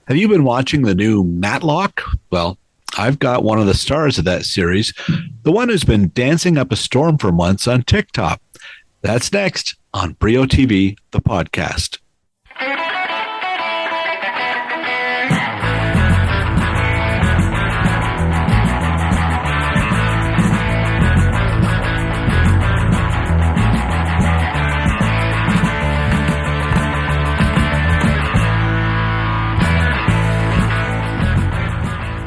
Have you been watching the new Matlock? Well, I've got one of the stars of that series, the one who's been dancing up a storm for months on TikTok. That's next on Brio TV, the podcast.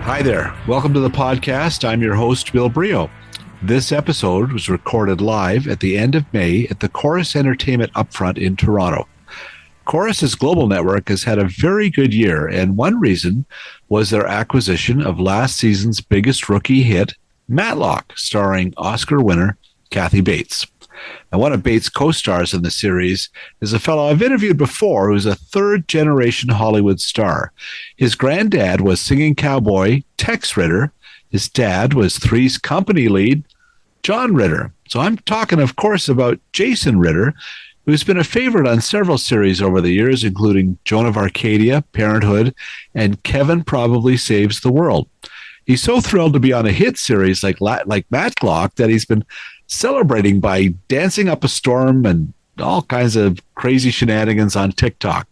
Hi there. Welcome to the podcast. I'm your host, Bill Brio. This episode was recorded live at the end of May at the Chorus Entertainment Upfront in Toronto. Chorus's global network has had a very good year, and one reason was their acquisition of last season's biggest rookie hit, Matlock, starring Oscar winner Kathy Bates. And one of Bates' co-stars in the series is a fellow I've interviewed before who's a third-generation Hollywood star. His granddad was singing cowboy Tex Ritter. His dad was Three's company lead, John Ritter. So I'm talking, of course, about Jason Ritter, who's been a favorite on several series over the years, including Joan of Arcadia, Parenthood, and Kevin Probably Saves the World. He's so thrilled to be on a hit series like Matlock that he's been celebrating by dancing up a storm and all kinds of crazy shenanigans on TikTok.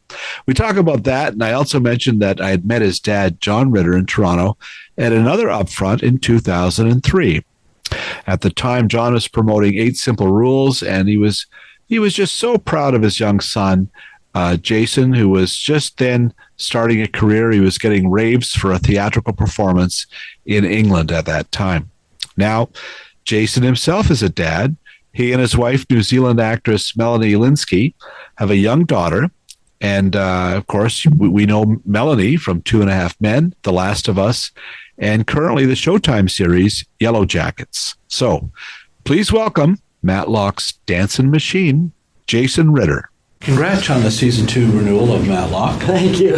We talk about that, and I also mentioned that I had met his dad, John Ritter, in Toronto at another upfront in 2003. At the time, John was promoting 8 Simple Rules, and he was just so proud of his young son, Jason, who was just then starting a career. He was getting raves for a theatrical performance in England at that time. Now, Jason himself is a dad. He and his wife, New Zealand actress Melanie Lynskey, have a young daughter. And, of course, we know Melanie from 2.5 Men, The Last of Us, and currently the Showtime series, Yellowjackets. So please welcome Matlock's dancing machine, Jason Ritter. Congrats on the season 2 renewal of Matlock. Thank you.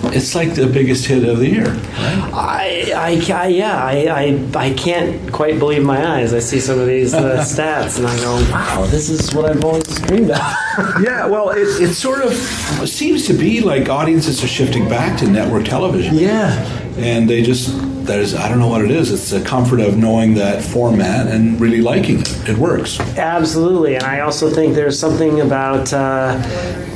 It's like the biggest hit of the year, right? I can't quite believe my eyes. I see some of these stats, and I go, wow, this is what I've always dreamed of. Yeah, well, it sort of seems to be like audiences are shifting back to network television. Yeah. And I don't know what it is. It's the comfort of knowing that format and really liking it. It works. Absolutely. And I also think there's something about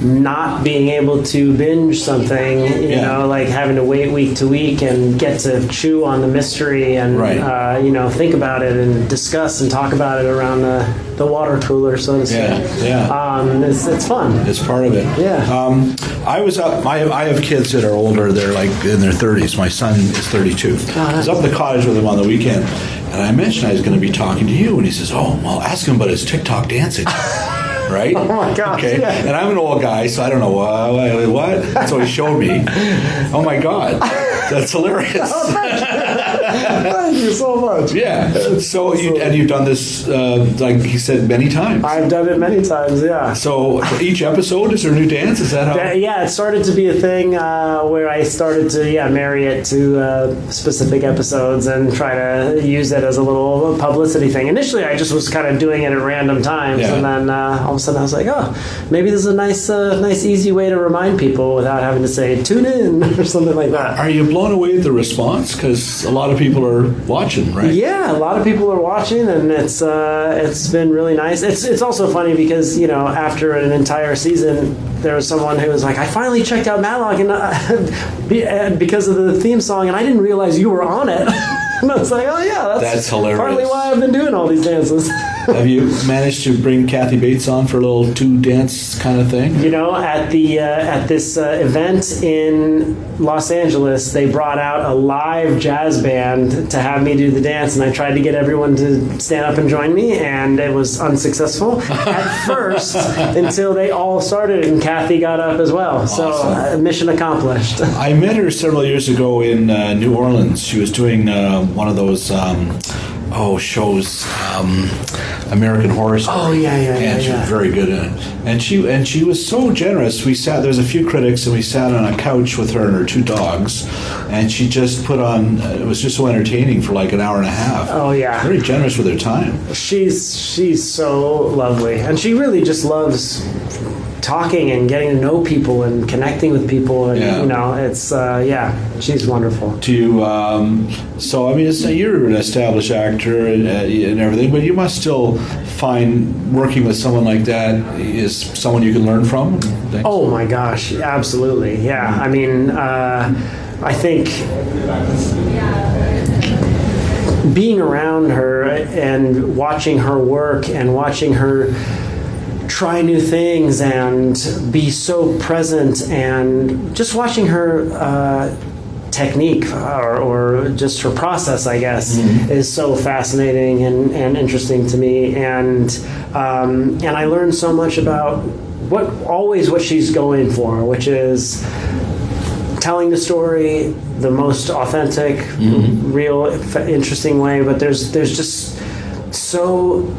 not being able to binge something, you know, like having to wait week to week and get to chew on the mystery and, think about it and discuss and talk about it around the water cooler, so to speak. It's fun. It's part of it. Yeah. I have kids that are older. They're like in their 30s. My son is 32. I was up at the cottage with him on the weekend, and I mentioned I was going to be talking to you, and he says, "Oh, well, ask him about his TikTok dancing." Right? Oh my gosh. Okay. Yeah. And I'm an old guy, so I don't know what. So he showed me. Oh my God, that's hilarious. Thank you so much. Yeah. So you've done this, like he said, many times. I've done it many times. Yeah. So for each episode, is there a new dance? Is that how? Yeah, it started to be a thing where I started to marry it to specific episodes and try to use it as a little publicity thing. Initially, I just was kind of doing it at random times, and then all of a sudden I was like, oh, maybe this is a nice, easy way to remind people without having to say tune in or something like that. Are you blown away at the response? Because a lot of people are watching, right? Yeah, a lot of people are watching, and it's been really nice. It's also funny because after an entire season, there was someone who was like, I finally checked out Matlock and because of the theme song, and I didn't realize you were on it. And I was like, oh yeah, that's hilarious. Partly why I've been doing all these dances. Have you managed to bring Kathy Bates on for a little 2 dance kind of thing? At this event in Los Angeles, they brought out a live jazz band to have me do the dance, and I tried to get everyone to stand up and join me, and it was unsuccessful at first until they all started and Kathy got up as well. Awesome. So mission accomplished. I met her several years ago in New Orleans. She was doing one of those shows, American Horror Story. Oh yeah. And she was very good in it. And she was so generous. There was a few critics, and we sat on a couch with her and her 2 dogs, and she just put on. It was just so entertaining for like an hour and a half. Oh yeah. Very generous with her time. She's so lovely, and she really just loves talking and getting to know people and connecting with people, and it's she's wonderful. Do you? So I mean, you're an established actor and everything, but you must still find working with someone like that is someone you can learn from. Oh my gosh, absolutely, yeah. I mean, I think being around her and watching her work and watching her try new things and be so present, and just watching her technique or just her process, I guess, is so fascinating and interesting to me. And I learned so much about what she's going for, which is telling the story the most authentic, real, interesting way. But there's just so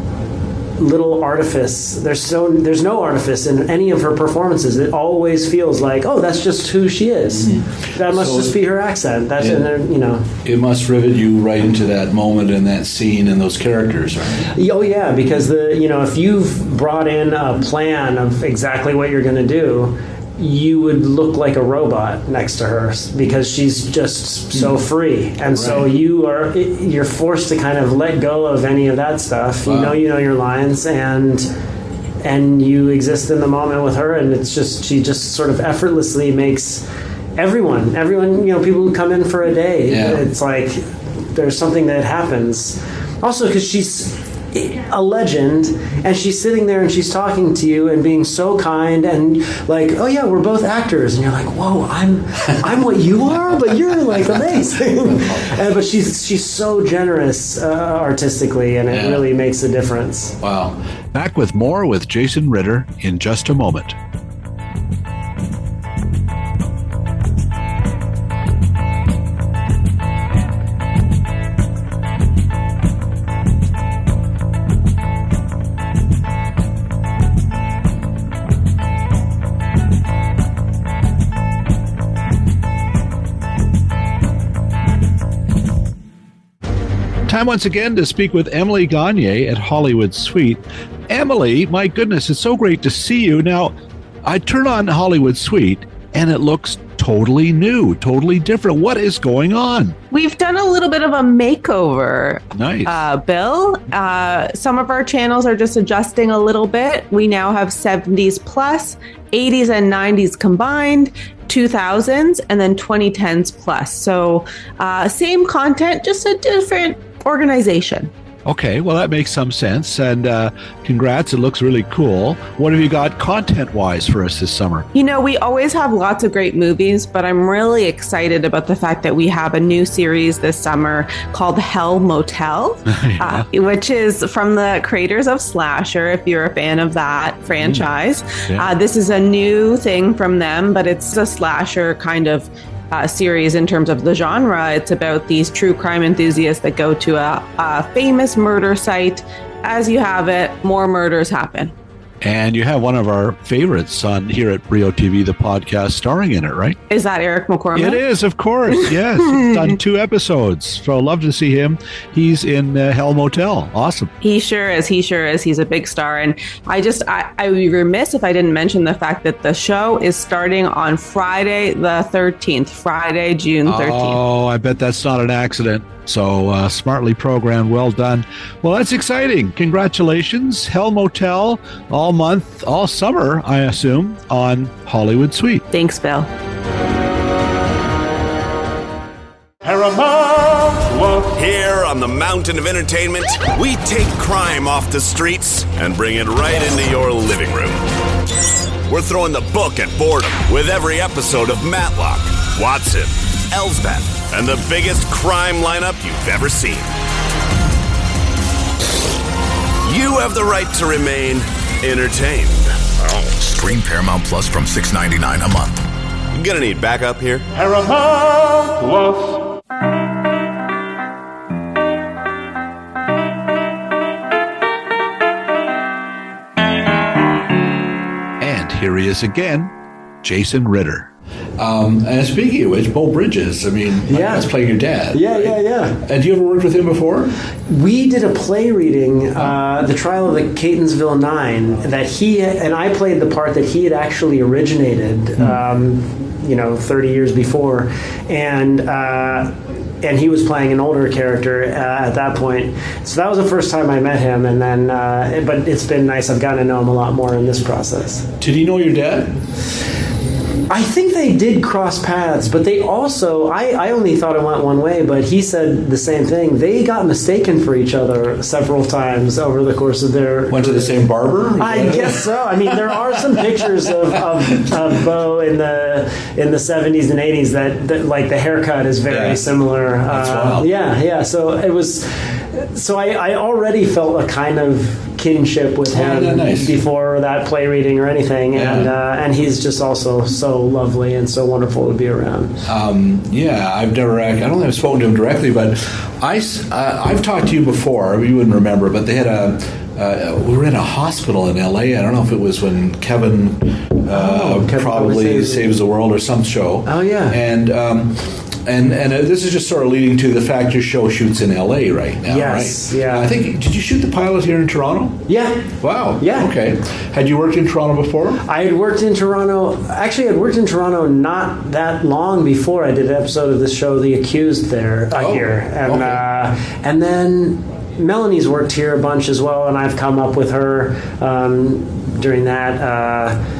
little artifice. There's no artifice in any of her performances. It always feels like, oh, that's just who she is. That must just be her accent. That's It must rivet you right into that moment and that scene and those characters, right? Oh yeah, because if you've brought in a plan of exactly what you're going to do, you would look like a robot next to her, because she's just so free, and so you're forced to kind of let go of any of that stuff. Wow. You know your lines, and you exist in the moment with her, and she just sort of effortlessly makes everyone, people who come in for a day, it's like there's something that happens. Also, because she's a legend, and she's sitting there and she's talking to you and being so kind and like, oh yeah, we're both actors, and you're like, whoa, I'm what you are, but you're like amazing. But she's so generous artistically, and it really makes a difference. Wow. Back with more with Jason Ritter in just a moment. Time once again to speak with Emily Gagne at Hollywood Suite. Emily, my goodness, it's so great to see you. Now, I turn on Hollywood Suite and it looks totally new, totally different. What is going on? We've done a little bit of a makeover. Nice. Bill. Some of our channels are just adjusting a little bit. We now have 70s plus, 80s and 90s combined, 2000s, and then 2010s plus. So same content, just a different organization. Okay, well, that makes some sense. And congrats, it looks really cool. What have you got content-wise for us this summer? We always have lots of great movies, but I'm really excited about the fact that we have a new series this summer called Hell Motel, which is from the creators of Slasher, if you're a fan of that franchise. This is a new thing from them, but it's a slasher kind of series in terms of the genre. It's about these true crime enthusiasts that go to a famous murder site. As you have it, more murders happen. And you have one of our favorites on here at Brio TV, the podcast, starring in it, right? Is that Eric McCormick? It is, of course. Yes. He's done 2 episodes. So I'd love to see him. He's in Hell Motel. Awesome. He sure is. He's a big star. And I would be remiss if I didn't mention the fact that the show is starting on Friday the 13th, Friday, June 13th. Oh, I bet that's not an accident. So smartly programmed, well done. Well, that's exciting. Congratulations. Hell Motel, all month, all summer, I assume, on Hollywood Suite. Thanks, Bill. Here on the Mountain of Entertainment, we take crime off the streets and bring it right into your living room. We're throwing the book at boredom with every episode of Matlock, Watson, Elsbeth, and the biggest crime lineup you've ever seen. You have the right to remain entertained. Stream Paramount Plus from $6.99 a month. You gonna need backup here? Paramount Plus. And here he is again, Jason Ritter. And speaking of which, Beau Bridges, I mean, that's playing your dad. Yeah, right? And you ever worked with him before? We did a play reading, The Trial of the Catonsville Nine, that he and I played the part that he had actually originated, 30 years before. And he was playing an older character at that point. So that was the first time I met him. And then, but it's been nice. I've gotten to know him a lot more in this process. Did he know your dad? I think they did cross paths, but they also, I only thought it went one way, but he said the same thing. They got mistaken for each other several times over the course of their... Went to the same barber? I guess so. I mean, there are some pictures of Beau in the 70s and 80s that like the haircut is very similar. That's wild. Yeah. So it was... So I already felt a kind of kinship with him before that play reading or anything, and he's just also so lovely and so wonderful to be around. I've never. I don't think I've spoken to him directly, but I've talked to you before. You wouldn't remember, but they had we were in a hospital in L.A. I don't know if it was when Kevin probably Saves the World or some show. Oh yeah, And this is just sort of leading to the fact your show shoots in L.A. right now, yes, right? Yeah. I think, did you shoot the pilot here in Toronto? Yeah. Wow. Yeah. Okay. Had you worked in Toronto before? I had worked in Toronto. Actually, I'd worked in Toronto not that long before I did an episode of the show, The Accused, here. And then Melanie's worked here a bunch as well, and I've come up with her during that.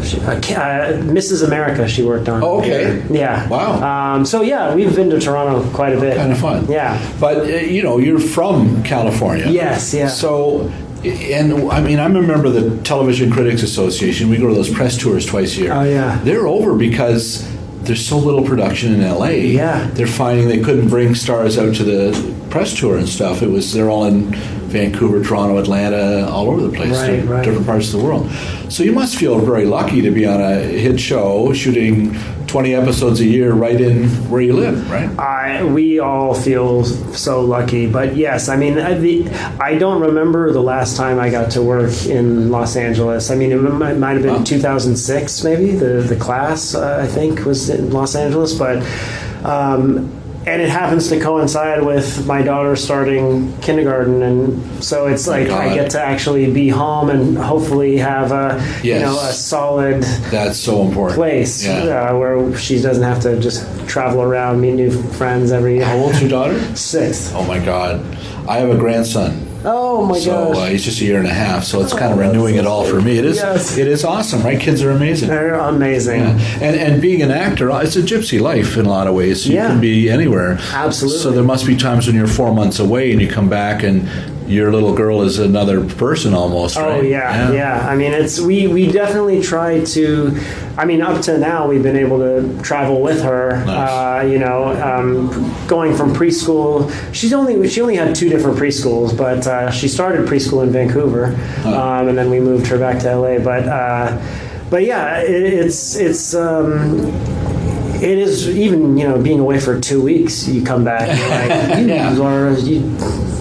Mrs. America she worked on. Oh, okay. Yeah. Wow. So yeah, we've been to Toronto quite a bit. Kind of fun. Yeah. But you're from California. Yes. Yeah. So, and I mean, I'm a member of the Television Critics Association. We go to those press tours twice a year. Oh yeah. They're over because there's so little production in LA. Yeah. They're finding they couldn't bring stars out to the press tour and stuff. They're all in Vancouver, Toronto, Atlanta, all over the place, right. different parts of the world. So you must feel very lucky to be on a hit show, shooting 20 episodes a year right in where you live, right? We all feel so lucky. But yes, I mean, I don't remember the last time I got to work in Los Angeles. I mean, it might have been 2006, maybe. The class, I think, was in Los Angeles. But... and it happens to coincide with my daughter starting kindergarten, and so it's like I get to actually be home and hopefully have a solid that's so important place where she doesn't have to just travel around, meet new friends every year. How old's your daughter? 6. Oh my God, I have a grandson. Oh my gosh! So he's just a year and a half, so it's kind of renewing it all for me. It is. Yes. It is awesome, right? Kids are amazing. They're amazing. Yeah. And being an actor, it's a gypsy life in a lot of ways. So you can be anywhere. Absolutely. So there must be times when you're 4 months away and you come back and your little girl is another person almost, right? Oh yeah. I mean, we definitely try to. I mean, up to now, we've been able to travel with her. Nice. Going from preschool, she only had 2 different preschools, but she started preschool in Vancouver, and then we moved her back to LA. But yeah, it is even being away for 2 weeks. You come back,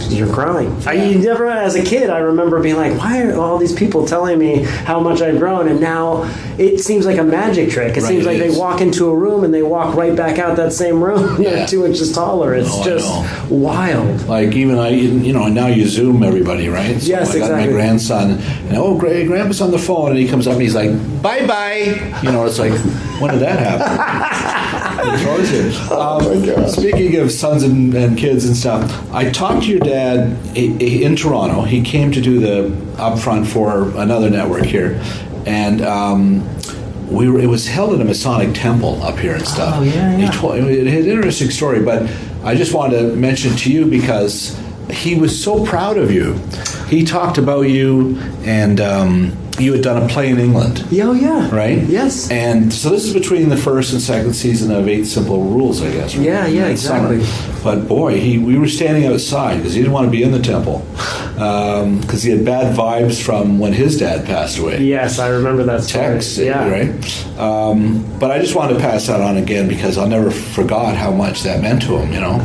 you're growing. You never, as a kid, I remember being like, why are all these people telling me how much I've grown? And now it seems like a magic trick. It seems like they walk into a room and they walk right back out that same room, 2 inches taller. It's just wild. Like even now you Zoom everybody, right? So yes, I got my grandson, and Grandpa's on the phone, and he comes up and he's like, bye-bye. It's like, when did that happen? It's always here. Oh my God. Speaking of sons and kids and stuff, I talked to your dad in Toronto. He came to do the upfront for another network here, and it was held in a Masonic temple up here and stuff. Oh yeah. It had an interesting story, but I just wanted to mention to you because he was so proud of you. He talked about you, and you had done a play in England. Oh, yeah. Right? Yes. And so this is between the first and second season of 8 Simple Rules, I guess. Right? Yeah, exactly. Summer. But boy, we were standing outside because he didn't want to be in the temple because he had bad vibes from when his dad passed away. Yes, I remember that story. Tex, right? But I just wanted to pass that on again because I'll never forgot how much that meant to him, Oh,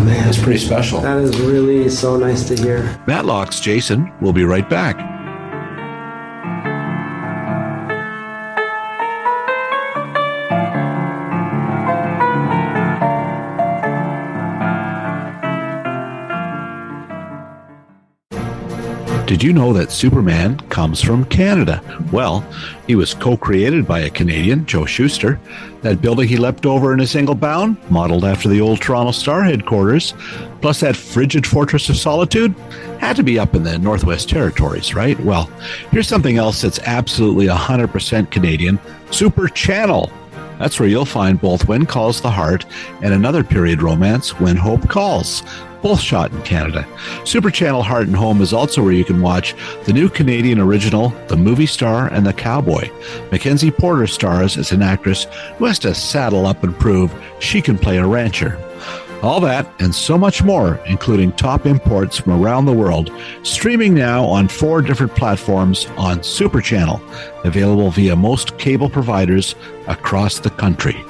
man. It was pretty special. That is really so nice to hear. Matlock's Jason will be right back. Did you know that Superman comes from Canada? Well, he was co-created by a Canadian, Joe Shuster. That building he leapt over in a single bound, modeled after the old Toronto Star headquarters, plus that frigid Fortress of Solitude, had to be up in the Northwest Territories, right? Well, here's something else that's absolutely 100% Canadian, Super Channel. That's where you'll find both When Calls the Heart and another period romance, When Hope Calls, both shot in Canada. Super Channel Heart and Home is also where you can watch the new Canadian original, The Movie Star and the Cowboy. Mackenzie Porter stars as an actress who has to saddle up and prove she can play a rancher. All that and so much more, including top imports from around the world, streaming now on 4 different platforms on Super Channel, available via most cable providers across the country.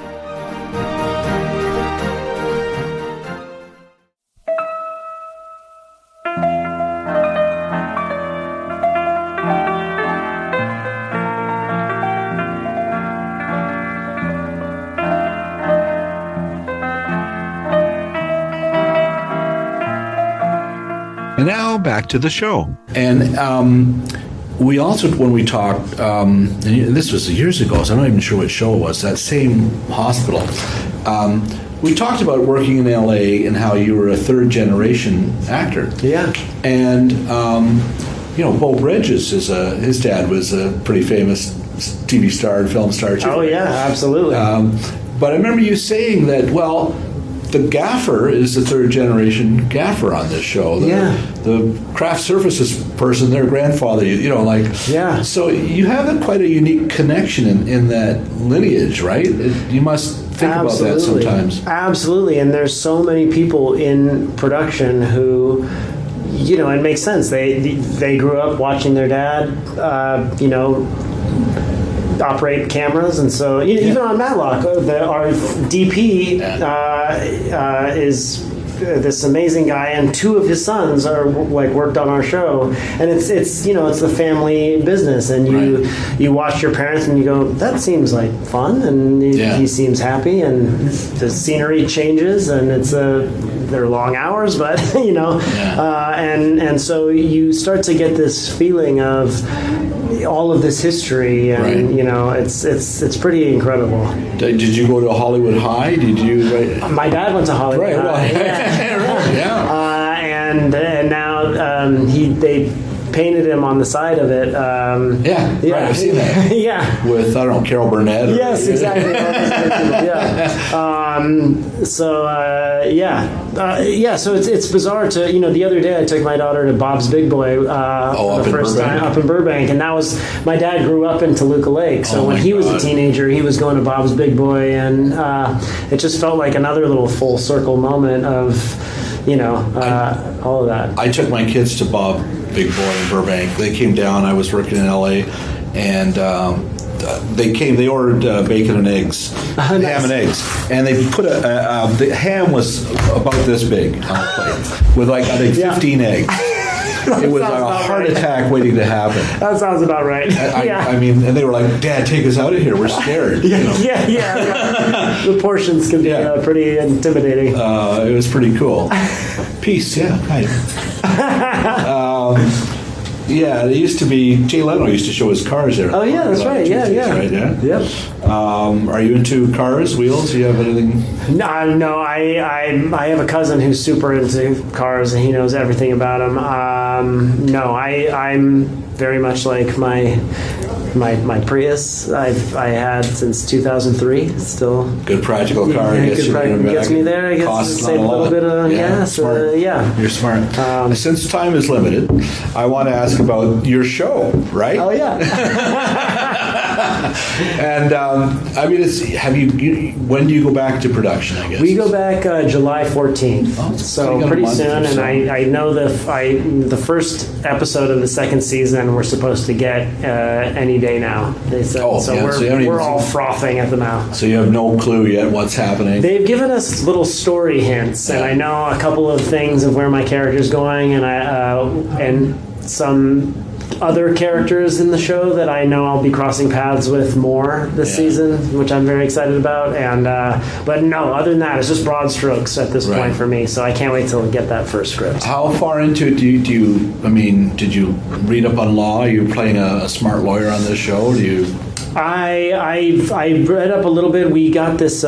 And now back to the show. And we also, when we talked, and this was years ago, so I'm not even sure what show it was, that same hospital, we talked about working in LA and how you were a third-generation actor. Yeah. And, Beau Bridges, his dad was a pretty famous TV star and film star, too. Oh, yeah, absolutely. But I remember you saying that, well, the gaffer is the third-generation gaffer on this show. The craft services person, their grandfather, Yeah. So you have quite a unique connection in that lineage, right? You must think about that sometimes. Absolutely, and there's so many people in production who, it makes sense. They grew up watching their dad, operate cameras, and so even on Matlock, our DP is this amazing guy, and 2 of his sons are worked on our show, and it's the family business, and you watch your parents and you go, that seems like fun, and he seems happy, and the scenery changes, and they're long hours, but and so you start to get this feeling of all of this history, and it's pretty incredible. Did you go to Hollywood High? Did you? My dad went to Hollywood High. And now they painted him on the side of it. Right, I've seen that. Yeah. With, I don't know, Carol Burnett. Yes, exactly. So it's bizarre to, the other day I took my daughter to Bob's Big Boy for the first time up in Burbank, and that was, my dad grew up in Toluca Lake, so when he was a teenager, he was going to Bob's Big Boy, and it just felt like another little full circle moment of, all of that. I took my kids to Bob Big Boy in Burbank. They came down. I was working in LA, and they ordered bacon and eggs, ham and eggs, and they put the ham was about this big on a plate with 15 eggs. It was like a heart attack waiting to happen. That sounds about right. I mean, and they were like, "Dad, take us out of here. We're scared." Yeah. The portions can be pretty intimidating. It was pretty cool. Peace. Yeah. Hi. It used to be, Jay Leno used to show his cars there. Oh, yeah, that's right. Yeah. Right, yeah. Yep. Are you into cars, wheels? Do you have anything? No, I have a cousin who's super into cars, and he knows everything about them. I'm very much like my Prius I had since 2000. Still good practical car. Gets me there. I guess to save a little bit of gas. Smart. You're smart. Since time is limited, I want to ask about your show, right? Oh yeah. And when do you go back to production? I guess we go back July 14th, so pretty soon. And I know the first episode of the second season we're supposed to get any day now. They said, we're all frothing at the mouth. So you have no clue yet what's happening. They've given us little story hints, and I know a couple of things of where my character's going, and some other characters in the show that I know I'll be crossing paths with more this season, which I'm very excited about. And but no, other than that, it's just broad strokes at this point for me. So I can't wait till I get that first script. How far into it did you read up on law? Are you playing a smart lawyer on this show? I read up a little bit. We got this.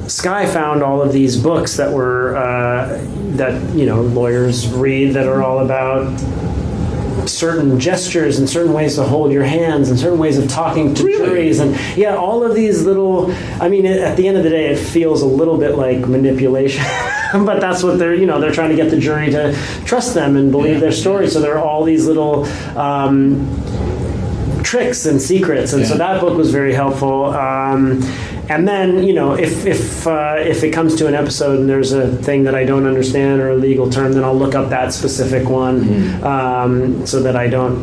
Sky found all of these books that were that lawyers read that are all about certain gestures and certain ways to hold your hands and certain ways of talking to juries, and all of these little. I mean, at the end of the day, it feels a little bit like manipulation. But that's what they're trying to get the jury to trust them and believe their story. So there are all these little tricks and secrets, and so that book was very helpful. And then, if it comes to an episode and there's a thing that I don't understand or a legal term, then I'll look up that specific one, so that I don't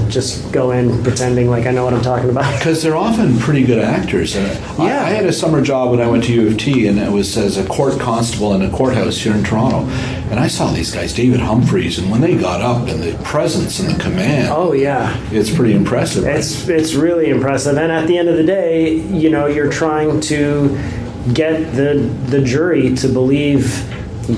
just go in pretending like I know what I'm talking about. Because they're often pretty good actors. I had a summer job when I went to U of T, and it was as a court constable in a courthouse here in Toronto. And I saw these guys, David Humphreys, and when they got up and the presence and the command. Oh, yeah. It's pretty impressive. It's really impressive. And at the end of the day, you're trying to get the jury to believe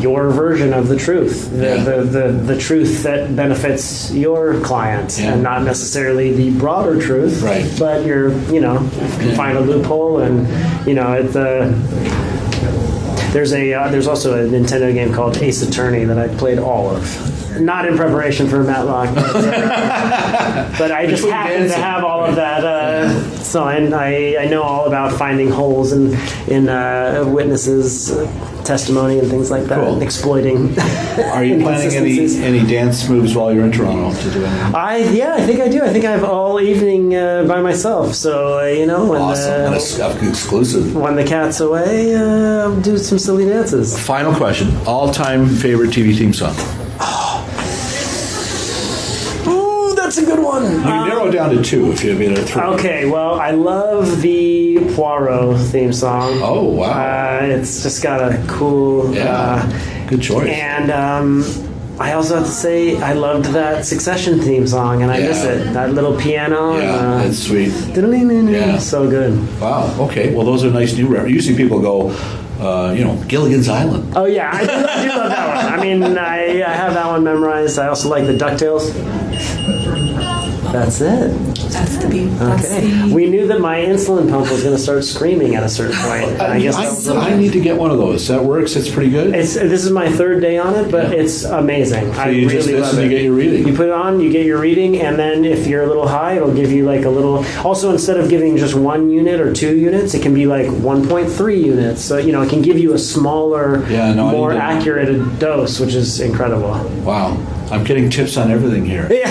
your version of the truth, the truth that benefits your client, and not necessarily the broader truth. Right. But you can find a loophole, and there's also a Nintendo game called Ace Attorney that I played all of. Not in preparation for Matlock, but I just happened to have all of that. So I know all about finding holes in witnesses' testimony and things like that, and exploiting. Are you planning any dance moves while you're in Toronto to do anything? I think I do. I think I have all evening by myself. So when awesome, exclusive. When the cat's away, I'll do some silly dances. Final question: all-time favorite TV theme song? That's a good one. You can narrow it down to two if you've been a three. Okay, well, I love the Poirot theme song. Oh, wow. It's just got a cool... good choice. And I also have to say I loved that Succession theme song, and I miss it. That little piano. Yeah, that's sweet. So good. Wow, okay. Well, those are nice new references. Usually people go... Gilligan's Island. Oh, yeah, I do love that one. I mean, I have that one memorized. I also like the DuckTales. That's it. That's the beat. Okay. We knew that my insulin pump was going to start screaming at a certain point. I need to get one of those. That works. It's pretty good. This is my third day on it, but it's amazing. So you just listen to get your reading. You put it on, you get your reading, and then if you're a little high, it'll give you like a little. Also, instead of giving just 1 unit or 2 units, it can be like 1.3 units. So it can give you a smaller, more accurate dose, which is incredible. Wow. I'm getting tips on everything here. Yeah,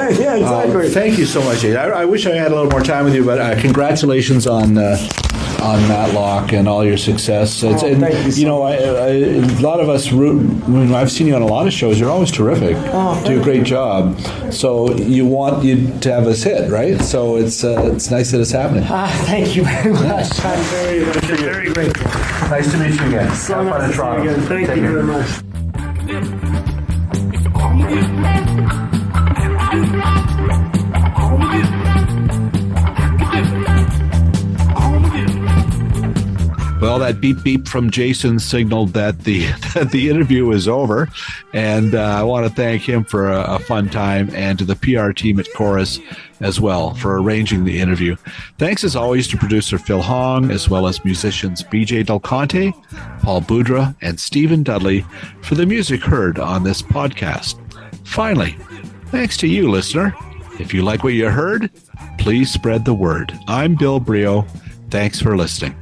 exactly. Thank you so much, Jade. I wish I had a little more time with you, but congratulations on Matlock and all your success. Thank you so much. A lot of us I've seen you on a lot of shows. You're always terrific. Do a great job. So you want to have us hit, right? So it's nice that it's happening. Thank you very much. I'm very grateful. Nice to meet you again. So nice to see you again. Thank you very much. Well, that beep beep from Jason signaled that the interview is over, and I want to thank him for a fun time, and to the PR team at Chorus as well for arranging the interview. Thanks as always to producer Phil Hong, as well as musicians BJ Del Conte, Paul Boudra, and Stephen Dudley for the music heard on this podcast. Finally, thanks to you, listener. If you like what you heard, please spread the word. I'm Bill Brio. Thanks for listening.